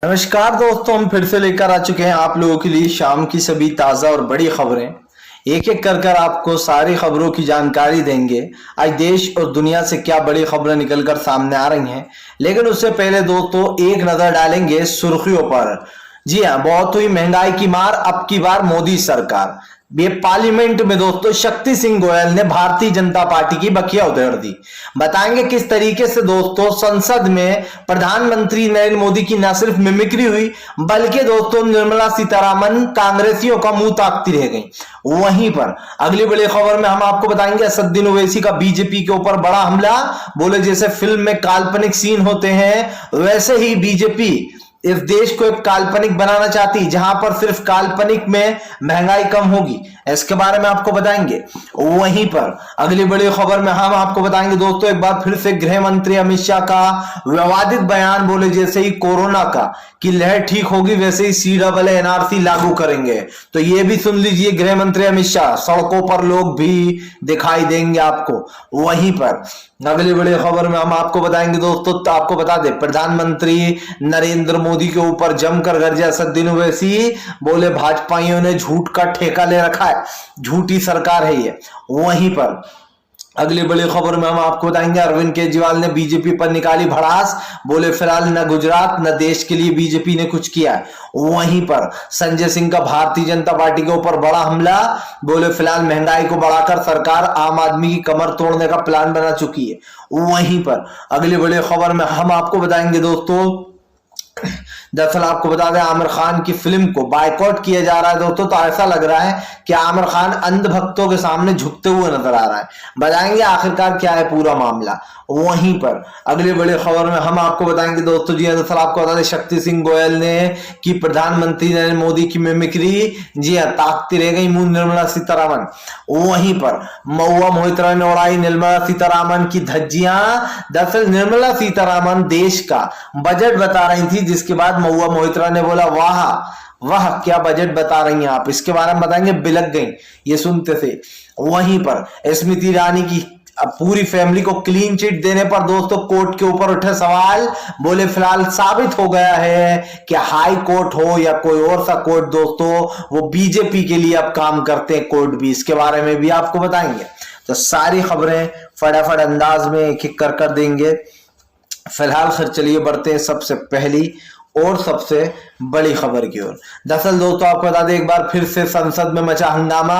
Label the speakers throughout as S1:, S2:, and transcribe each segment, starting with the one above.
S1: नमस्कार दोस्तों, हम फिर से लेकर आ चुके हैं आप लोगों के लिए शाम की सभी ताज़ा और बड़ी खबरें। एक एक कर आपको सारी खबरों की जानकारी देंगे। आज देश और दुनिया से क्या बड़ी खबरें निकलकर सामने आ रही हैं, लेकिन उससे पहले दोस्तों एक नजर डालेंगे सुर्खियों पर। जी हाँ, बहुत हुई महंगाई की मार, अब की बार मोदी सरकार। ये पार्लियामेंट में दोस्तों शक्ति सिंह गोयल ने भारतीय जनता पार्टी की बखिया उधेड़ दी। बताएंगे किस तरीके से दोस्तों संसद में प्रधानमंत्री नरेंद्र मोदी की न सिर्फ मिमिक्री हुई, बल्कि दोस्तों निर्मला सीतारामन कांग्रेसियों का मुंह ताकती रह गई। वहीं पर अगली बड़ी खबर में हम आपको बताएंगे असदुद्दीन ओवैसी का बीजेपी के ऊपर बड़ा हमला। बोले जैसे फिल्म में काल्पनिक सीन होते हैं, वैसे ही बीजेपी इस देश को एक काल्पनिक बनाना चाहती, जहां पर सिर्फ काल्पनिक में महंगाई कम होगी। इसके बारे में आपको बताएंगे। वहीं पर अगली बड़ी खबर में हम आपको बताएंगे दोस्तों एक बार फिर से गृह मंत्री अमित शाह का विवादित बयान। बोले जैसे ही कोरोना का की लहर ठीक होगी, वैसे ही CAA NRC लागू करेंगे। तो ये भी सुन लीजिए, गृह मंत्री अमित शाह, सड़कों पर लोग भी दिखाई देंगे आपको। वहीं पर अगली बड़ी खबर में हम आपको बताएंगे दोस्तों, तो आपको बता दें प्रधानमंत्री नरेंद्र मोदी के ऊपर जमकर गरजे असदुद्दीन ओवैसी। बोले भाजपाइयों ने झूठ का ठेका ले रखा है, झूठी सरकार है ये। वहीं पर अगली बड़ी खबर में हम आपको बताएंगे अरविंद केजरीवाल ने बीजेपी पर निकाली भड़ास। बोले फिलहाल न गुजरात न देश के लिए बीजेपी ने कुछ किया है। वहीं पर संजय सिंह का भारतीय जनता पार्टी के ऊपर बड़ा हमला। बोले फिलहाल महंगाई को बढ़ाकर सरकार आम आदमी की कमर तोड़ने का प्लान बना चुकी है। वहीं पर अगली बड़ी खबर में हम आपको बताएंगे दोस्तों, दरअसल आपको बता दें आमिर खान की फिल्म को बायकॉट किया जा रहा है दोस्तों। तो ऐसा लग रहा है कि आमिर खान अंधभक्तों के सामने झुकते हुए नजर आ रहा है। बताएंगे आखिरकार क्या है पूरा मामला। वहीं पर अगली बड़ी खबर में हम आपको बताएंगे दोस्तों, जी दरअसल आपको बता दें शक्ति सिंह गोयल ने की प्रधानमंत्री नरेंद्र मोदी की मिमिक्री। जी हाँ, ताकती रह गई मुंह निर्मला सीतारामन। वहीं पर महुआ मोहित्रा ने उड़ाई निर्मला सीतारामन की धज्जियां। दरअसल निर्मला सीतारामन देश का बजट बता रही थी, जिसके बाद महुआ मोहित्रा ने बोला वाह वाह क्या बजट बता रही हैं आप। इसके बारे में बताएंगे, बिलक गई ये सुनते थे। वहीं पर स्मृति ईरानी की पूरी फैमिली को क्लीन चिट देने पर दोस्तों कोर्ट के ऊपर उठे सवाल। बोले फिलहाल साबित हो गया है कि हाई कोर्ट हो या कोई और सा कोर्ट दोस्तों, वो बीजेपी के लिए अब काम करते हैं कोर्ट भी। इसके बारे में भी आपको बताएंगे। तो सारी खबरें फटाफट अंदाज में एक एक कर देंगे। फिलहाल खैर चलिए बढ़ते हैं सबसे पहली और सबसे बड़ी खबर की ओर। दरअसल दोस्तों आपको बता दें एक बार फिर से संसद में मचा हंगामा।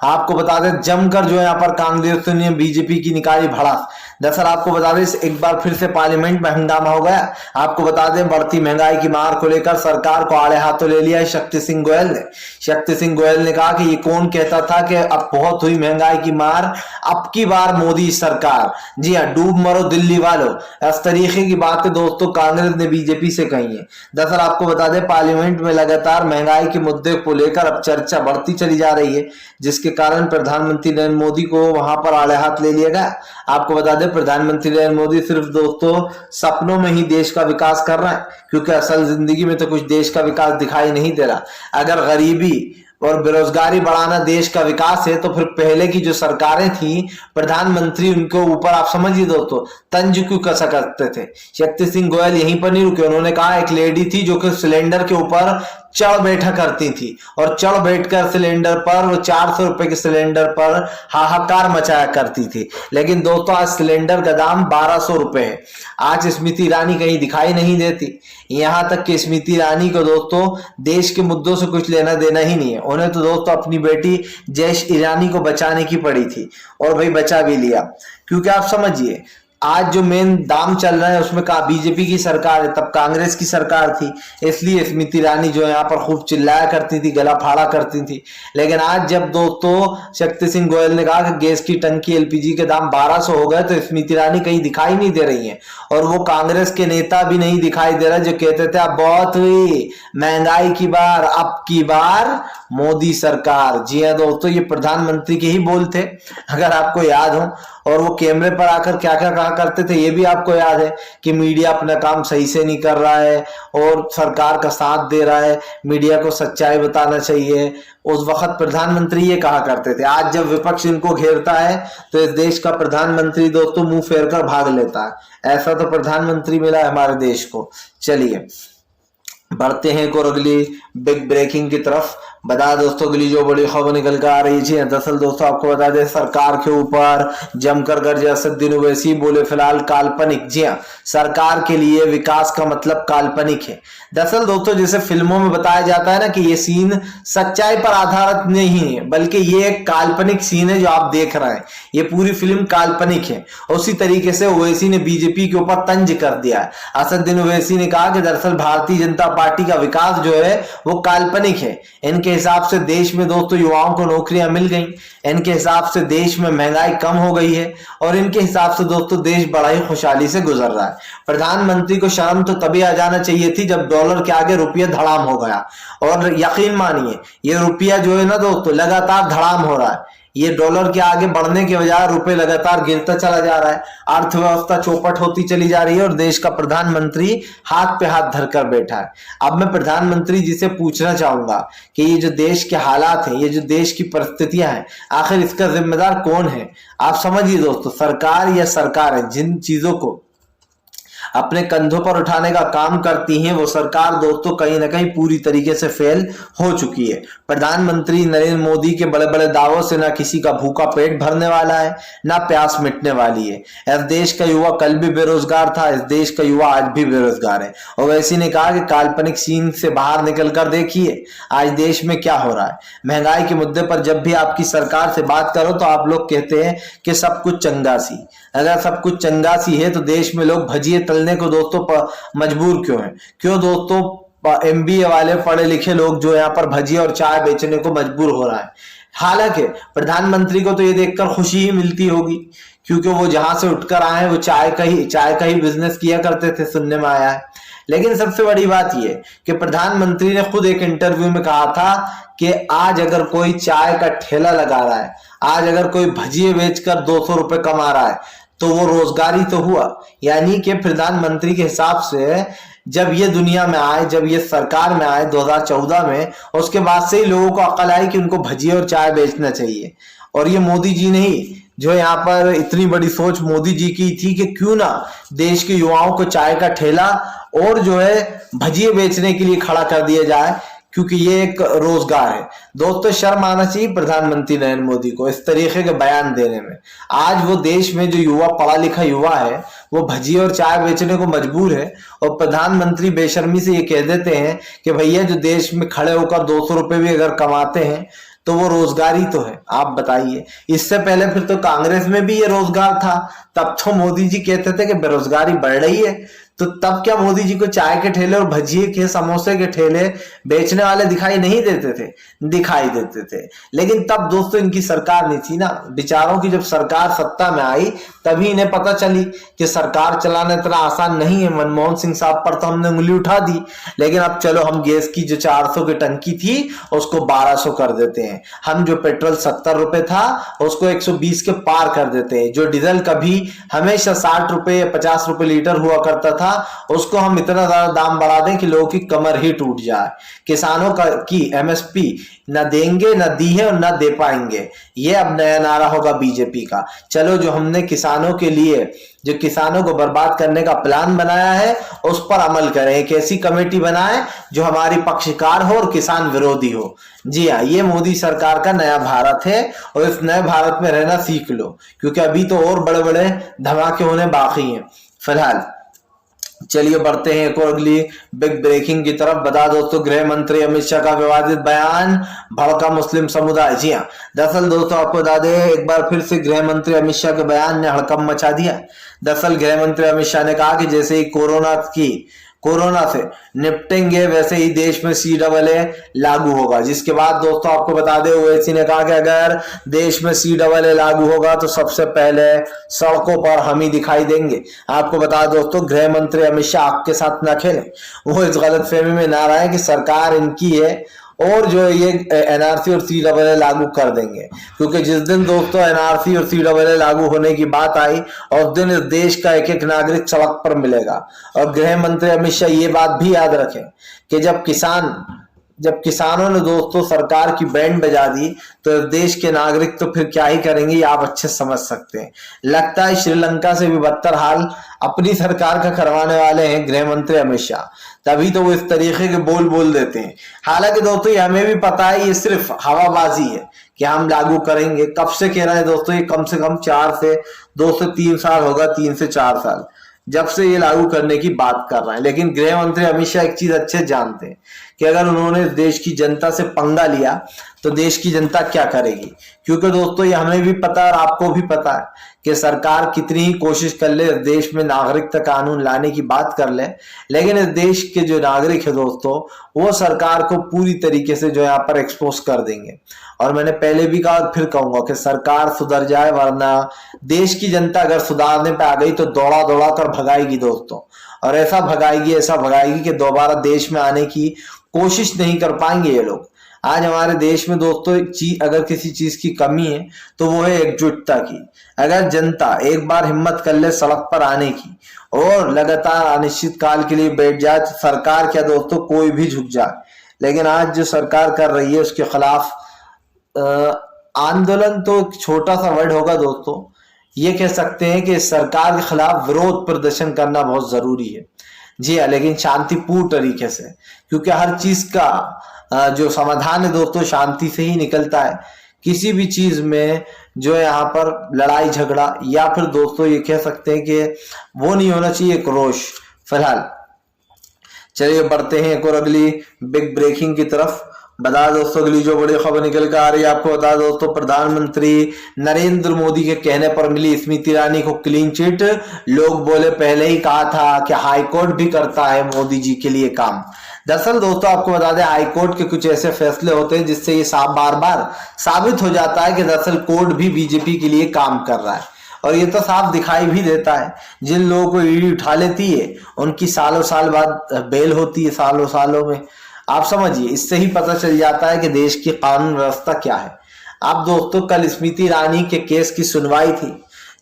S1: आपको बता दें जमकर जो है यहाँ पर कांग्रेस ने बीजेपी की निकाली भड़ास। दरअसल आपको बता दें एक बार फिर से पार्लियामेंट में हंगामा हो गया। आपको बता दें बढ़ती महंगाई की मार को लेकर सरकार को आड़े हाथों ले लिया है शक्ति सिंह गोयल ने। शक्ति सिंह गोयल ने कहा कि ये कौन कहता था कि अब बहुत हुई महंगाई की मार, अब की बार मोदी सरकार। जी हाँ, डूब मरो दिल्ली वालों, इस तरीके की बातें दोस्तों कांग्रेस ने बीजेपी से कही है। दरअसल आपको बता दें पार्लियामेंट में लगातार महंगाई के मुद्दे को लेकर अब चर्चा बढ़ती चली जा रही है, जिसके कारण प्रधानमंत्री नरेंद्र मोदी को वहां पर आड़े हाथ ले लिया गया। आपको बता दें प्रधानमंत्री नरेंद्र मोदी सिर्फ दोस्तों सपनों में ही देश का विकास कर रहा है, क्योंकि असल जिंदगी में तो कुछ देश का विकास दिखाई नहीं दे रहा। अगर गरीबी और बेरोजगारी बढ़ाना देश का विकास है, तो फिर पहले की जो सरकारें थी प्रधानमंत्री उनके ऊपर आप समझिए दोस्तों तंज क्यों कसा करते थे। शक्ति सिंह गोयल यहीं पर नहीं रुके, उन्होंने कहा एक लेडी थी जो कि सिलेंडर के ऊपर चढ़ बैठा करती थी, और चढ़ बैठकर सिलेंडर पर वो 400 रुपए के सिलेंडर पर हाहाकार मचाया करती थी। लेकिन दोस्तों आज सिलेंडर का दाम 1200 रुपए है। आज स्मृति ईरानी कहीं दिखाई नहीं देती। यहां तक कि स्मृति ईरानी को दोस्तों देश के मुद्दों से कुछ लेना देना ही नहीं है। उन्हें तो दोस्तों अपनी बेटी जयश ईरानी को बचाने की पड़ी थी, और भाई बचा भी लिया। क्योंकि आप समझिए आज जो मेन दाम चल रहा है उसमें का बीजेपी की सरकार है, तब कांग्रेस की सरकार थी, इसलिए स्मृति ईरानी जो है यहाँ पर खूब चिल्लाया करती थी, गला फाड़ा करती थी। लेकिन आज जब दोस्तों शक्ति सिंह गोयल ने कहा कि गैस की टंकी LPG के दाम 1200 हो गए, तो स्मृति ईरानी कहीं दिखाई नहीं दे रही है। और वो कांग्रेस के नेता भी नहीं दिखाई दे रहा जो कहते थे अब बहुत हुई महंगाई की बार, अब की बार मोदी सरकार। जी हाँ दोस्तों, ये प्रधानमंत्री के ही बोल थे अगर आपको याद हो। और वो कैमरे पर आकर क्या क्या कहा करते थे ये भी आपको याद है कि मीडिया अपना काम सही से नहीं कर रहा है और सरकार का साथ दे रहा है, मीडिया को सच्चाई बताना चाहिए। उस वक्त प्रधानमंत्री ये कहा करते थे। आज जब विपक्ष इनको घेरता है तो इस देश का प्रधानमंत्री दोस्तों मुंह फेर कर भाग लेता है। ऐसा तो प्रधानमंत्री मिला है हमारे देश को। चलिए बढ़ते हैं एक और अगली बिग ब्रेकिंग की तरफ। बता दोस्तों अगली जो बड़ी खबर निकल कर आ रही है, दरअसल दोस्तों आपको बता दें सरकार के ऊपर जमकर गरजे असदुद्दीन ओवैसी, बोले फिलहाल काल्पनिक। जी हाँ, सरकार के लिए विकास का मतलब काल्पनिक है। दरअसल दोस्तों जैसे फिल्मों में बताया जाता है ना कि ये सीन सच्चाई पर आधारित नहीं है, बल्कि ये एक काल्पनिक सीन है जो आप देख रहे हैं, ये पूरी फिल्म काल्पनिक है। उसी तरीके से ओवैसी ने बीजेपी के ऊपर तंज कर दिया है। असदुद्दीन ओवैसी ने कहा कि दरअसल भारतीय जनता पार्टी का विकास जो है वो काल्पनिक है। इनके हिसाब से देश में दोस्तों युवाओं को नौकरियां मिल गई, इनके हिसाब से देश में महंगाई कम हो गई है, और इनके हिसाब से दोस्तों देश बड़ा ही खुशहाली से गुजर रहा है। प्रधानमंत्री को शर्म तो तभी आ जाना चाहिए थी जब डॉलर के आगे रुपया धड़ाम हो गया। और यकीन मानिए ये रुपया जो है ना दोस्तों लगातार धड़ाम हो रहा है, ये डॉलर के आगे बढ़ने के बजाय रुपए लगातार गिरता चला जा रहा है, अर्थव्यवस्था चौपट होती चली जा रही है, और देश का प्रधानमंत्री हाथ पे हाथ धरकर बैठा है। अब मैं प्रधानमंत्री जी से पूछना चाहूंगा कि ये जो देश के हालात हैं, ये जो देश की परिस्थितियां हैं, आखिर इसका जिम्मेदार कौन है? आप समझिए दोस्तों, सरकार या सरकार है जिन चीजों को अपने कंधों पर उठाने का काम करती हैं, वो सरकार दोस्तों कहीं ना कहीं पूरी तरीके से फेल हो चुकी है। प्रधानमंत्री नरेंद्र मोदी के बड़े बड़े दावों से ना किसी का भूखा पेट भरने वाला है, ना प्यास मिटने वाली है। इस देश का युवा कल भी बेरोजगार था, इस देश का युवा आज भी बेरोजगार है। ओवैसी ने कहा कि काल्पनिक सीन से बाहर निकल कर देखिए आज देश में क्या हो रहा है। महंगाई के मुद्दे पर जब भी आपकी सरकार से बात करो तो आप लोग कहते हैं कि सब कुछ चंगा सी। अगर सब कुछ चंगा सी है तो देश में लोग भजिए तलने को दोस्तों मजबूर क्यों है? क्यों दोस्तों एमबीए वाले पढ़े लिखे लोग जो यहाँ पर भजिए और चाय बेचने को मजबूर हो रहा है? हालांकि प्रधानमंत्री को तो ये देखकर खुशी ही मिलती होगी, क्योंकि वो जहां से उठकर आए हैं वो चाय का ही बिजनेस किया करते थे, सुनने में आया है। लेकिन सबसे बड़ी बात यह कि प्रधानमंत्री ने खुद एक इंटरव्यू में कहा था कि आज अगर कोई चाय का ठेला लगा रहा है, आज अगर कोई भजिए बेचकर 200 रुपए कमा रहा है, तो वो रोजगारी तो हुआ। यानी कि प्रधानमंत्री के हिसाब से जब ये दुनिया में आए, जब ये सरकार में आए 2014 में, उसके बाद से ही लोगों को अकल आई कि उनको भजिए और चाय बेचना चाहिए। और ये मोदी जी नहीं, जो यहाँ पर इतनी बड़ी सोच मोदी जी की थी कि क्यों ना देश के युवाओं को चाय का ठेला और जो है भजिए बेचने के लिए खड़ा कर दिया जाए, क्योंकि ये एक रोजगार है। दोस्तों शर्म आना चाहिए प्रधानमंत्री नरेंद्र मोदी को इस तरीके के बयान देने में। आज वो देश में जो युवा, पढ़ा लिखा युवा है, वो भजिए और चाय बेचने को मजबूर है, और प्रधानमंत्री बेशर्मी से ये कह देते हैं कि भैया जो देश में खड़े होकर 200 रुपए भी अगर कमाते हैं तो वो रोजगारी तो है। आप बताइए, इससे पहले फिर तो कांग्रेस में भी ये रोजगार था, तब तो मोदी जी कहते थे कि बेरोजगारी बढ़ रही है, तो तब क्या मोदी जी को चाय के ठेले और भजिए के, समोसे के ठेले बेचने वाले दिखाई नहीं देते थे? दिखाई देते थे। लेकिन तब दोस्तों इनकी सरकार नहीं थी ना, बेचारों की जब सरकार सत्ता में आई तभी इन्हें पता चली कि सरकार चलाना इतना आसान नहीं है। मनमोहन सिंह साहब पर तो हमने उंगली उठा दी, लेकिन अब चलो हम गैस की जो 400 की टंकी थी उसको 1200 कर देते हैं, हम जो पेट्रोल 70 रुपए था उसको 120 के पार कर देते हैं, जो डीजल कभी हमेशा 60 रुपए या 50 रुपए लीटर हुआ करता था उसको हम इतना ज्यादा दाम बढ़ा दें कि लोगों की कमर ही टूट जाए। किसानों की एमएसपी न देंगे, न दी है और न दे पाएंगे, ये अब नया नारा होगा बीजेपी का। चलो जो हमने किसानों के लिए, जो किसानों को बर्बाद करने का प्लान बनाया है उस पर अमल करें। एक ऐसी कमेटी बनाएं जो हमारी पक्षकार हो और किसान विरोधी हो। जी हाँ, ये मोदी सरकार का नया भारत है, और इस नए भारत में रहना सीख लो, क्योंकि अभी तो और बड़े बड़े धमाके होने बाकी हैं। फिलहाल चलिए बढ़ते हैं एक और अगली बिग ब्रेकिंग की तरफ। बता दोस्तों गृह मंत्री अमित शाह का विवादित बयान, भड़का मुस्लिम समुदाय। जी हाँ, दरअसल दोस्तों आपको बता दें एक बार फिर से गृह मंत्री अमित शाह के बयान ने हड़कंप मचा दिया। दरअसल गृह मंत्री अमित शाह ने कहा कि जैसे ही कोरोना से निपटेंगे वैसे ही देश में CAA लागू होगा। जिसके बाद दोस्तों आपको बता दें ओवैसी ने कहा कि अगर देश में CAA लागू होगा तो सबसे पहले सड़कों पर हम ही दिखाई देंगे। आपको बता दोस्तों गृह मंत्री अमित शाह आपके साथ ना खेलें, वो इस गलतफहमी में ना रहे कि सरकार इनकी है और जो ये NRC और CAA लागू कर देंगे, क्योंकि जिस दिन दोस्तों NRC और CAA लागू होने की बात आई और उस दिन इस देश का एक एक नागरिक सड़क पर मिलेगा। और गृह मंत्री अमित शाह ये बात भी याद रखें कि जब किसान जब किसानों ने दोस्तों सरकार की बैंड बजा दी तो देश के नागरिक तो फिर क्या ही करेंगे, ये आप अच्छे समझ सकते हैं। लगता है श्रीलंका से भी बदतर हाल अपनी सरकार का करवाने वाले हैं गृह मंत्री अमित शाह, तभी तो वो इस तरीके के बोल बोल देते हैं। हालांकि दोस्तों ये हमें भी पता है ये सिर्फ हवाबाजी है कि हम लागू करेंगे। कब से कह रहे हैं दोस्तों, ये कम से कम 2 से 3 साल होगा, 3 से 4 साल जब से ये लागू करने की बात कर रहे हैं। लेकिन गृह मंत्री अमित शाह एक चीज अच्छे जानते हैं कि अगर उन्होंने देश की जनता से पंगा लिया तो देश की जनता क्या करेगी। क्योंकि दोस्तों ये हमें भी पता है और आपको भी पता है कि सरकार कितनी ही कोशिश कर ले देश में नागरिकता कानून लाने की बात कर ले, लेकिन इस देश के जो नागरिक है दोस्तों वो सरकार को पूरी तरीके से जो यहाँ पर एक्सपोज कर देंगे। और मैंने पहले भी कहा और फिर कहूंगा कि सरकार सुधर जाए, वरना देश की जनता अगर सुधारने पे आ गई तो दौड़ा दौड़ा कर भगाएगी दोस्तों, और ऐसा भगाएगी कि दोबारा देश में आने की कोशिश नहीं कर पाएंगे ये लोग। आज हमारे देश में दोस्तों एक चीज, अगर किसी चीज की कमी है तो वो है एकजुटता की। अगर जनता एक बार हिम्मत कर ले सड़क पर आने की और लगातार अनिश्चित काल के लिए बैठ जाए तो सरकार क्या दोस्तों कोई भी झुक जाए। लेकिन आज जो सरकार कर रही है उसके खिलाफ आंदोलन तो एक छोटा सा वर्ड होगा दोस्तों, ये कह सकते हैं कि सरकार के खिलाफ विरोध प्रदर्शन करना बहुत जरूरी है। जी हाँ, लेकिन शांतिपूर्ण तरीके से, क्योंकि हर चीज का जो समाधान है दोस्तों शांति से ही निकलता है। किसी भी चीज में जो यहाँ पर लड़ाई झगड़ा या फिर दोस्तों ये कह सकते हैं कि वो नहीं होना चाहिए, एक रोष। फिलहाल चलिए बढ़ते हैं एक और अगली बिग ब्रेकिंग की तरफ। बता दोस्तों अगली जो बड़ी खबर निकल कर आ रही है आपको बता दोस्तों, प्रधानमंत्री नरेंद्र मोदी के कहने पर मिली स्मृति ईरानी को क्लीन चिट। लोग बोले पहले ही कहा था कि हाईकोर्ट भी करता है मोदी जी के लिए काम। दरअसल दोस्तों आपको बता दें हाईकोर्ट के कुछ ऐसे फैसले होते हैं जिससे ये बार बार साबित हो जाता है कि दरअसल कोर्ट भी बीजेपी के लिए काम कर रहा है। और ये तो साफ दिखाई भी देता है, जिन लोगों को ईडी उठा लेती है उनकी सालों साल बाद बेल होती है, सालों सालों में। आप समझिए, इससे ही पता चल जाता है कि देश की कानून व्यवस्था क्या है। आप दोस्तों कल स्मृति ईरानी के केस की सुनवाई थी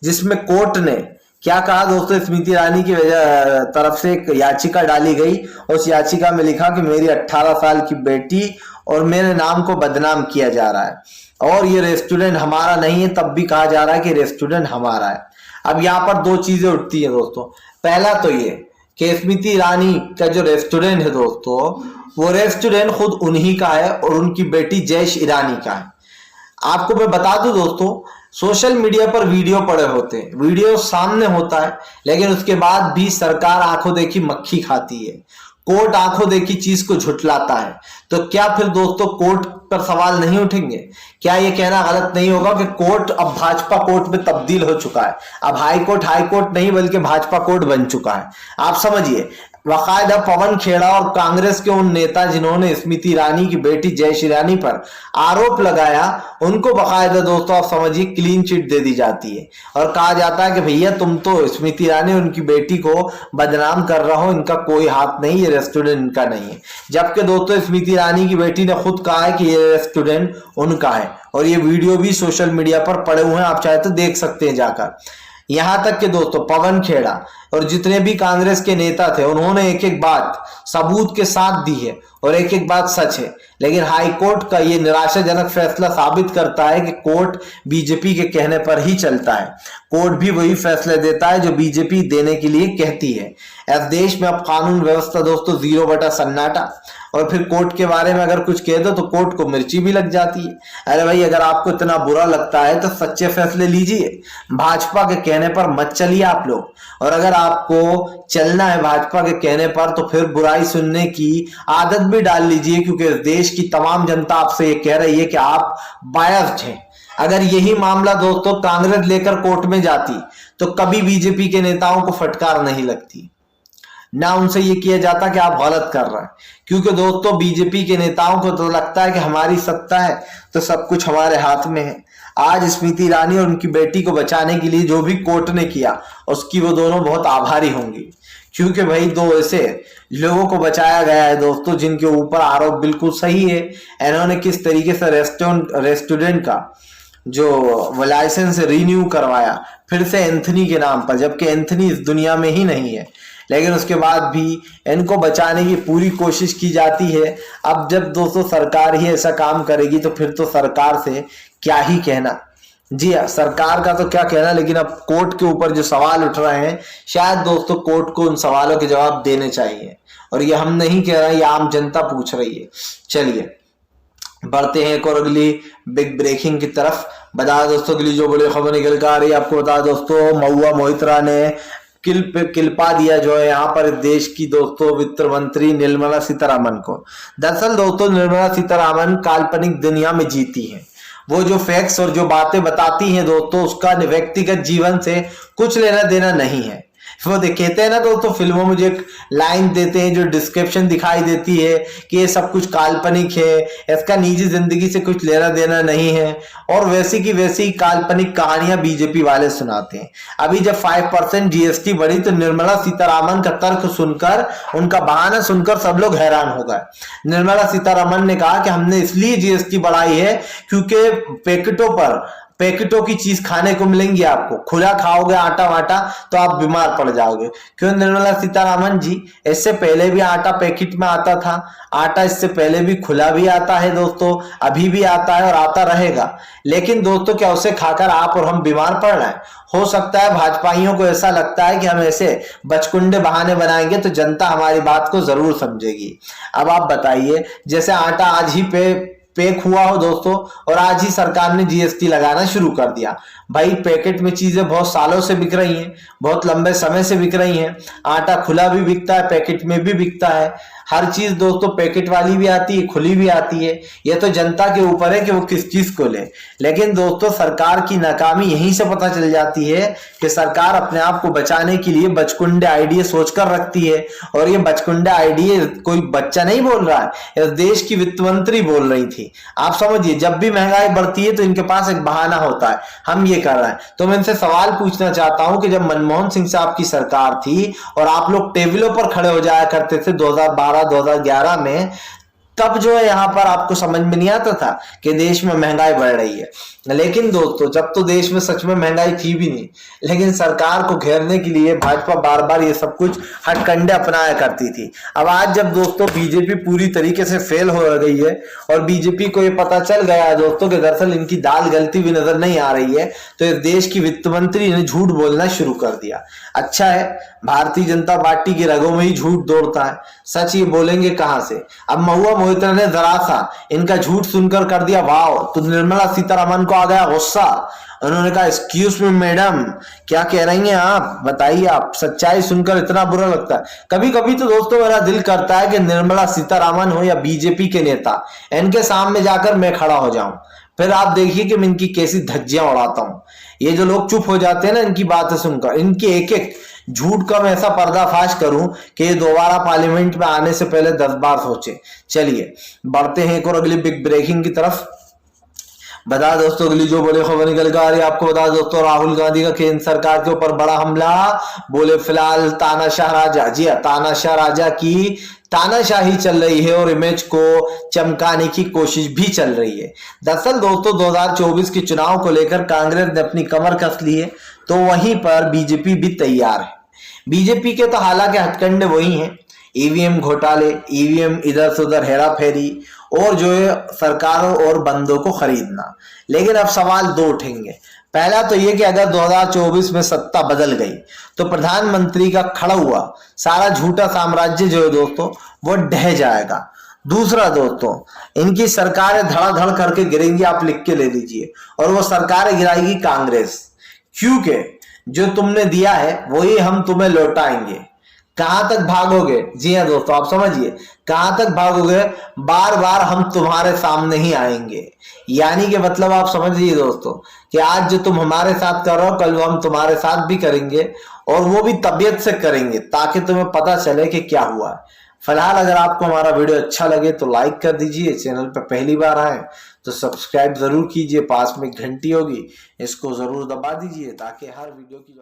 S1: जिसमें कोर्ट ने क्या कहा दोस्तों, स्मृति ईरानी की तरफ से एक याचिका डाली गई। उस याचिका में लिखा कि मेरी 18 साल की बेटी और मेरे नाम को बदनाम किया जा रहा है और ये रेस्टोरेंट हमारा नहीं है, तब भी कहा जा रहा है कि रेस्टोरेंट हमारा है। अब यहाँ पर 2 चीजें उठती है दोस्तों। पहला तो ये कि स्मृति ईरानी का जो रेस्टोरेंट है दोस्तों वो रेस्टोरेंट खुद उन्हीं का है और उनकी बेटी जैश ईरानी का है। आपको मैं बता दूं दोस्तों, सोशल मीडिया पर वीडियो पड़े होते हैं, वीडियो सामने होता है, लेकिन उसके बाद भी सरकार आंखों देखी मक्खी खाती है, कोर्ट आंखों देखी चीज को झुठलाता है। तो क्या फिर दोस्तों कोर्ट पर सवाल नहीं उठेंगे? क्या ये कहना गलत नहीं होगा कि कोर्ट अब भाजपा कोर्ट में तब्दील हो चुका है, अब हाई कोर्ट नहीं बल्कि भाजपा कोर्ट बन चुका है। आप समझिए, बाकायदा पवन खेड़ा और कांग्रेस के उन नेता जिन्होंने स्मृति ईरानी की बेटी जैश ईरानी पर आरोप लगाया, उनको बाकायदा दोस्तों आप समझिए क्लीन चिट दे दी जाती है और कहा जाता है कि भैया तुम तो स्मृति ईरानी और उनकी बेटी को बदनाम कर रहे हो, इनका कोई हाथ नहीं, ये रेस्टोरेंट इनका नहीं है। जबकि दोस्तों स्मृति ईरानी की बेटी ने खुद कहा है कि ये रेस्टोरेंट उनका है और ये वीडियो भी सोशल मीडिया पर पड़े हुए हैं, आप चाहे तो देख सकते हैं जाकर। यहां तक कि दोस्तों पवन खेड़ा और जितने भी कांग्रेस के नेता थे उन्होंने एक एक बात सबूत के साथ दी है और एक एक बात सच है। लेकिन हाई कोर्ट का ये निराशाजनक फैसला साबित करता है कि कोर्ट बीजेपी के कहने पर ही चलता है। कोर्ट भी वही फैसले देता है जो बीजेपी देने के लिए कहती है। इस देश में अब कानून व्यवस्था दोस्तों 0 सन्नाटा, और फिर कोर्ट के बारे में अगर कुछ कह दो तो कोर्ट को मिर्ची भी लग जाती है। अरे भाई, अगर आपको इतना बुरा लगता है तो सच्चे फैसले लीजिए, भाजपा के कहने पर मत चलिए आप लोग। और अगर आपको चलना है भाजपा के कहने पर तो फिर बुराई सुनने की आदत भी डाल लीजिए, क्योंकि देश की तमाम जनता आपसे ये कह रही है कि आप बायस्ड हैं। अगर यही मामला दोस्तों कांग्रेस लेकर कोर्ट में जाती तो कभी बीजेपी के नेताओं को फटकार नहीं लगती, ना उनसे ये किया जाता कि आप गलत कर रहे हैं। क्योंकि दोस्तों बीजेपी के नेताओं को तो लगता है कि हमारी सत्ता है तो सब कुछ हमारे हाथ में है। आज स्मृति ईरानी और उनकी बेटी को बचाने के लिए जो भी कोर्ट ने किया उसकी वो दोनों बहुत आभारी होंगी, क्योंकि भाई 2 ऐसे लोगों को बचाया गया है दोस्तों जिनके ऊपर आरोप बिल्कुल सही है। इन्होंने किस तरीके से रेस्टोरेंट का जो लाइसेंस रिन्यू करवाया फिर से एंथनी के नाम पर, जबकि एंथनी इस दुनिया में ही नहीं है। लेकिन उसके बाद भी इनको बचाने की पूरी कोशिश की जाती है। अब जब दोस्तों सरकार ही ऐसा काम करेगी तो फिर तो सरकार से क्या ही कहना। जी हाँ, सरकार का तो क्या कहना, लेकिन अब कोर्ट के ऊपर जो सवाल उठ रहे हैं, शायद दोस्तों कोर्ट को उन सवालों के जवाब देने चाहिए। और ये हम नहीं कह रहे हैं, ये आम जनता पूछ रही है। चलिए बढ़ते हैं एक और अगली बिग ब्रेकिंग की तरफ। बता दोस्तों अगली जो बड़ी खबर निकल कर आ रही है, आपको बता दोस्तों, महुआ मोहित्रा ने किलपा दिया जो है यहाँ पर देश की दोस्तों वित्त मंत्री निर्मला सीतारमण को। दरअसल दोस्तों निर्मला सीतारमण काल्पनिक दुनिया में जीती हैं। वो जो फैक्ट्स और जो बातें बताती हैं दोस्तों, उसका व्यक्तिगत जीवन से कुछ लेना देना नहीं है। वो कहते हैं ना दोस्तों, फिल्मों में जो एक लाइन देते हैं, जो डिस्क्रिप्शन दिखाई देती है कि ये सब कुछ काल्पनिक है, इसका निजी जिंदगी से कुछ लेना देना नहीं है, और वैसी की वैसी काल्पनिक कहानियां बीजेपी वाले सुनाते हैं। अभी जब 5% जीएसटी बढ़ी तो निर्मला सीतारमण का तर्क सुनकर, उनका बहाना सुनकर सब लोग हैरान हो गए। निर्मला सीतारमण ने कहा कि हमने इसलिए जीएसटी बढ़ाई है क्योंकि पैकेटों की चीज खाने को मिलेंगी, आपको खुला खाओगे आटा वाटा तो आप बीमार पड़ जाओगे। क्यों निर्मला सीतारमण जी, इससे पहले भी आटा पैकेट में आता था, आटा इससे पहले भी खुला भी आता है दोस्तों, अभी भी आता है और आता रहेगा। लेकिन दोस्तों क्या उसे खाकर आप और हम बीमार पड़ रहे हैं? हो सकता है भाजपाइयों को ऐसा लगता है कि हम ऐसे बचकुंडे बहाने बनाएंगे तो जनता हमारी बात को जरूर समझेगी। अब आप बताइए, जैसे आटा आज ही पैक हुआ हो दोस्तों, और आज ही सरकार ने जीएसटी लगाना शुरू कर दिया। भाई पैकेट में चीजें बहुत सालों से बिक रही हैं, बहुत लंबे समय से बिक रही हैं। आटा खुला भी बिकता है, पैकेट में भी बिकता है। हर चीज दोस्तों पैकेट वाली भी आती है, खुली भी आती है। यह तो जनता के ऊपर है कि वो किस चीज को ले। लेकिन दोस्तों सरकार की नाकामी यहीं से पता चल जाती है कि सरकार अपने आप को बचाने के लिए बचकुंडे आइडिया सोचकर रखती है। और ये बचकुंडे आइडिया कोई बच्चा नहीं बोल रहा है, इस देश की वित्त मंत्री बोल रही थी। आप समझिए, जब भी महंगाई बढ़ती है तो इनके पास एक बहाना होता है, हम ये कर रहे हैं। तो मैं इनसे सवाल पूछना चाहता हूं कि जब मनमोहन सिंह साहब की सरकार थी और आप लोग टेबलों पर खड़े हो जाया करते थे 2012-2011 में, तब जो है यहाँ पर आपको समझ में नहीं आता था कि देश में महंगाई बढ़ रही है। लेकिन दोस्तों जब तो देश में सच में महंगाई थी भी नहीं, लेकिन सरकार को घेरने के लिए भाजपा बार बार ये सब कुछ हथकंडे अपनाया करती थी। अब आज जब दोस्तों बीजेपी पूरी तरीके से फेल हो गई है और बीजेपी को ये पता चल गया है दोस्तों कि दरअसल इनकी दाल गलती भी नजर नहीं आ रही है, तो इस देश की वित्त मंत्री ने झूठ बोलना शुरू कर दिया। अच्छा है, भारतीय जनता पार्टी की रगों में ही झूठ दौड़ता है, सच ये बोलेंगे कहां से। अब महुआ मोहित्रा ने जरा सा इनका झूठ सुनकर कर दिया वाह, तो निर्मला सीतारमण को आ गया गुस्सा। उन्होंने कहा एक्सक्यूज मी मैडम, क्या कह रही हैं आप, बताइए। आप सच्चाई सुनकर इतना बुरा लगता है। कभी कभी तो दोस्तों मेरा दिल करता है कि निर्मला सीतारमण हो या बीजेपी के नेता, इनके सामने जाकर मैं खड़ा हो जाऊं, फिर आप देखिए कि मैं इनकी कैसी धज्जियां उड़ाता हूं। ये जो लोग चुप हो जाते हैं ना इनकी बातें सुनकर, इनके एक एक झूठ का मैं ऐसा पर्दाफाश करूं कि ये दोबारा पार्लियामेंट में आने से पहले 10 बार सोचे। चलिए बढ़ते हैं एक और अगली बिग ब्रेकिंग की तरफ। बता दोस्तों अगली जो बड़ी खबर निकल कर आ रही है, आपको बता दोस्तों, राहुल गांधी का केंद्र सरकार के ऊपर बड़ा हमला। बोले फिलहाल तानाशाह राजा, जी हाँ, तानाशाह राजा की तानाशाही चल रही है और इमेज को चमकाने की कोशिश भी चल रही है। दरअसल दोस्तों 2024 के चुनाव को लेकर कांग्रेस ने अपनी कमर कस ली है, तो वहीं पर बीजेपी भी तैयार है। बीजेपी के तो हालांकि हथकंडे वही हैं, ईवीएम घोटाले, ईवीएम इधर से उधर हेरा फेरी, और जो है सरकारों और बंदों को खरीदना। लेकिन अब सवाल दो उठेंगे। पहला तो ये कि अगर 2024 में सत्ता बदल गई तो प्रधानमंत्री का खड़ा हुआ सारा झूठा साम्राज्य जो है दोस्तों वो ढह जाएगा। दूसरा दोस्तों, इनकी सरकारें धड़ाधड़ करके गिरेंगी, आप लिख के ले लीजिए, और वो सरकारें गिराएगी कांग्रेस, क्योंकि जो तुमने दिया है वही हम तुम्हें लौटाएंगे। कहां तक भागोगे? जी हाँ दोस्तों, आप समझिए, कहां तक भागोगे? बार बार हम तुम्हारे सामने ही आएंगे। यानी कि मतलब आप समझिए दोस्तों कि आज जो तुम हमारे साथ कर रहे हो, कल वो हम तुम्हारे साथ भी करेंगे, और वो भी तबीयत से करेंगे ताकि तुम्हें पता चले कि क्या हुआ है। फिलहाल अगर आपको हमारा वीडियो अच्छा लगे तो लाइक कर दीजिए, चैनल पर पहली बार आए तो सब्सक्राइब जरूर कीजिए, पास में घंटी होगी इसको जरूर दबा दीजिए ताकि हर वीडियो की